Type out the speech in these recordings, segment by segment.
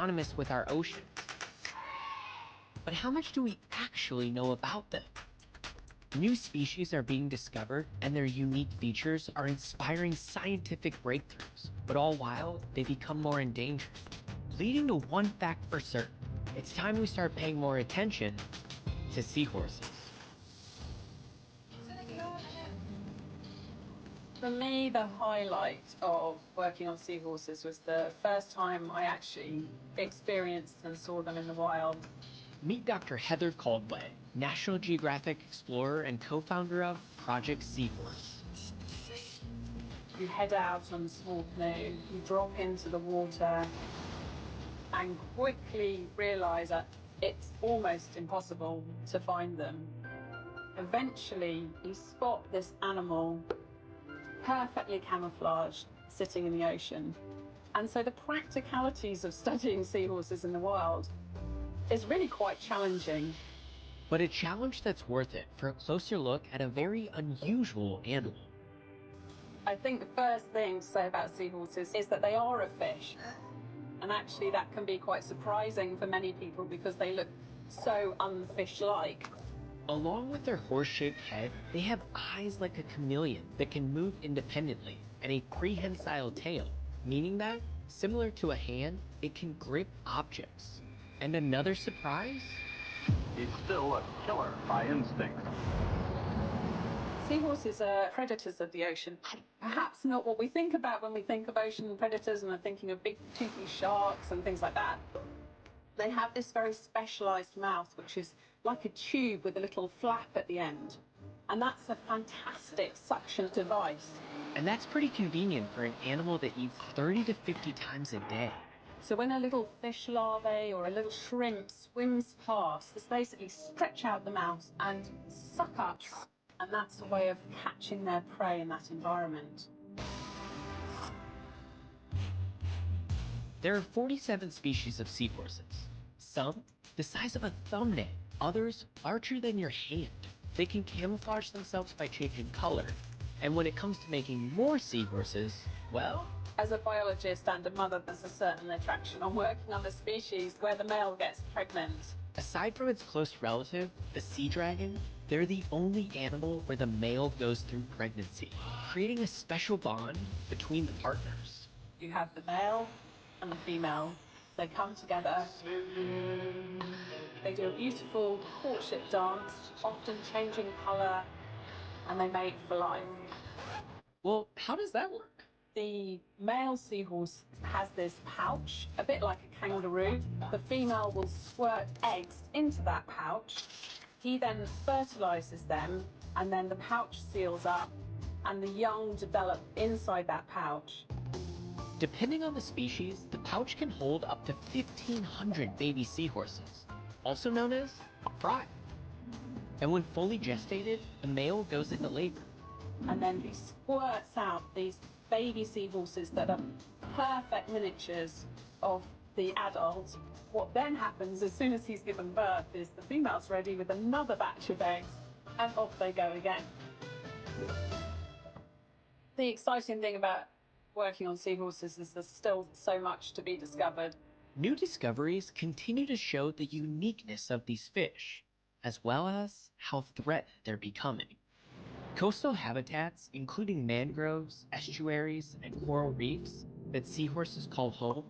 synonymous with our oceans. But how much do we actually know about them? New species are being discovered, and their unique features are inspiring scientific breakthroughs, but all while they become more endangered. Leading to one fact for certain: it's time we start paying more attention to seahorses. For me, the highlight of working on seahorses was the first time I actually experienced and saw them in the wild. Meet Dr. Heather Caldwell, National Geographic explorer and co-founder of Project Seahorse. You head out on a small canoe, you drop into the water, and quickly realize that it's almost impossible to find them. Eventually, you spot this animal perfectly camouflaged sitting in the ocean. And so the practicalities of studying seahorses in the wild is really quite challenging. But a challenge that's worth it for a closer look at a very unusual animal. I think the first thing to say about seahorses is that they are a fish. And actually that can be quite surprising for many people because they look so unfish-like. Along with their horse-shaped head, they have eyes like a chameleon that can move independently, and a prehensile tail, meaning that, similar to a hand, it can grip objects. And another surprise? He's still a killer by instinct. Seahorses are predators of the ocean. Perhaps not what we think about when we think of ocean predators and are thinking of big toothy sharks and things like that. They have this very specialized mouth, which is like a tube with a little flap at the end. And that's a fantastic suction device. And that's pretty convenient for an animal that eats 30 to 50 times a day. So when a little fish larvae or a little shrimp swims past, they basically stretch out the mouth and suck up. And that's a way of catching their prey in that environment. There are 47 species of seahorses. Some the size of a thumbnail, others larger than your hand. They can camouflage themselves by changing color. And when it comes to making more seahorses, well, as a biologist and a mother, there's a certain attraction on working on a species where the male gets pregnant. Aside from its close relative, the sea dragon, they're the only animal where the male goes through pregnancy, creating a special bond between the partners. You have the male and the female. They come together. They do a beautiful courtship dance, often changing color, and they mate for life. Well, how does that work? The male seahorse has this pouch, a bit like a kangaroo. The female will squirt eggs into that pouch. He then fertilizes them, and then the pouch seals up, and the young develop inside that pouch. Depending on the species, the pouch can hold up to 1,500 baby seahorses, also known as fry. And when fully gestated, the male goes into labor. And then he squirts out these baby seahorses that are perfect miniatures of the adult. What then happens as soon as he's given birth is the female's ready with another batch of eggs, and off they go again. The exciting thing about working on seahorses is there's still so much to be discovered. New discoveries continue to show the uniqueness of these fish, as well as how threatened they're becoming. Coastal habitats, including mangroves, estuaries, and coral reefs that seahorses call home,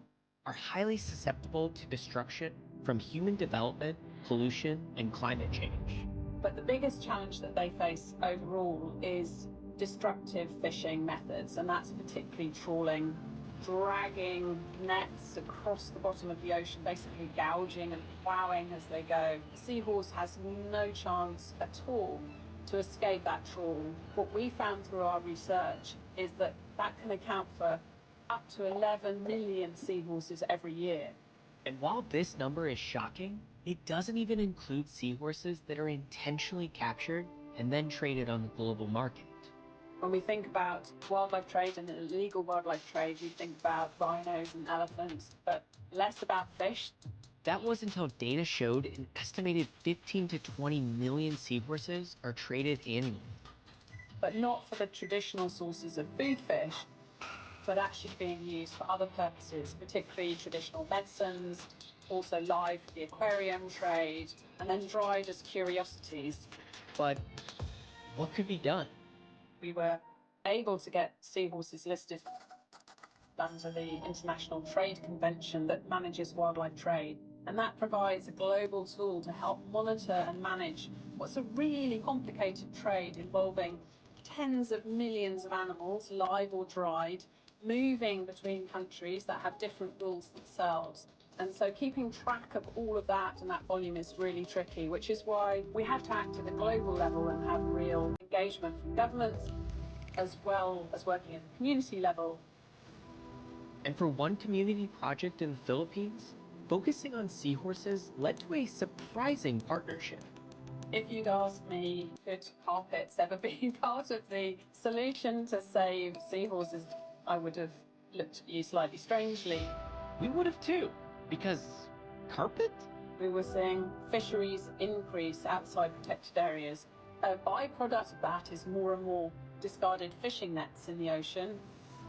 are highly susceptible to destruction from human development, pollution, and climate change. But the biggest challenge that they face overall is destructive fishing methods, and that's particularly trawling, dragging nets across the bottom of the ocean, basically gouging and plowing as they go. The seahorse has no chance at all to escape that trawl. What we found through our research is that that can account for up to 11 million seahorses every year. And while this number is shocking, it doesn't even include seahorses that are intentionally captured and then traded on the global market. When we think about wildlife trade and illegal wildlife trade, we think about rhinos and elephants, but less about fish. That was until data showed an estimated 15 to 20 million seahorses are traded annually. But not for the traditional sources of food fish. but actually being used for other purposes, particularly traditional medicines, also live for the aquarium trade, and then dried as curiosities. But what could be done? We were able to get seahorses listed under the International Trade Convention that manages wildlife trade. And that provides a global tool to help monitor and manage what's a really complicated trade involving tens of millions of animals, live or dried, moving between countries that have different rules themselves. And so keeping track of all of that and that volume is really tricky, which is why we have to act at a global level and have real engagement from governments as well as working at the community level. And for one community project in the Philippines, focusing on seahorses led to a surprising partnership. If you'd asked me, could carpets ever be part of the solution to save seahorses, I would have looked at you slightly strangely. We would have too, because carpet? We were seeing fisheries increase outside protected areas. A byproduct of that is more and more discarded fishing nets in the ocean,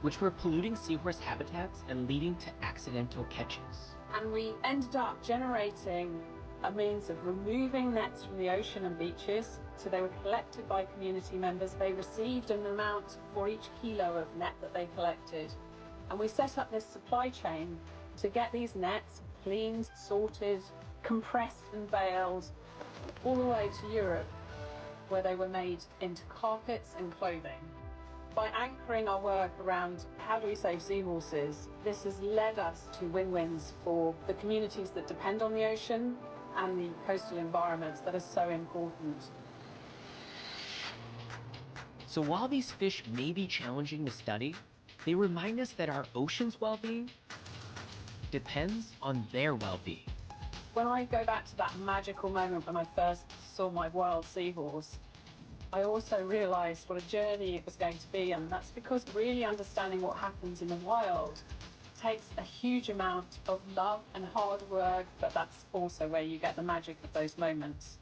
which were polluting seahorse habitats and leading to accidental catches. and we ended up generating a means of removing nets from the ocean and beaches. So they were collected by community members. They received an amount for each kilo of net that they collected. And we set up this supply chain to get these nets cleaned, sorted, compressed and baled all the way to Europe, where they were made into carpets and clothing. By anchoring our work around how do we save seahorses, this has led us to win-wins for the communities that depend on the ocean and the coastal environments that are so important. So while these fish may be challenging to study, they remind us that our ocean's well-being depends on their well-being. When I go back to that magical moment when I first saw my wild seahorse, I also realised what a journey it was going to be, and that's because really understanding what happens in the wild takes a huge amount of love and hard work, but that's also where you get the magic of those moments.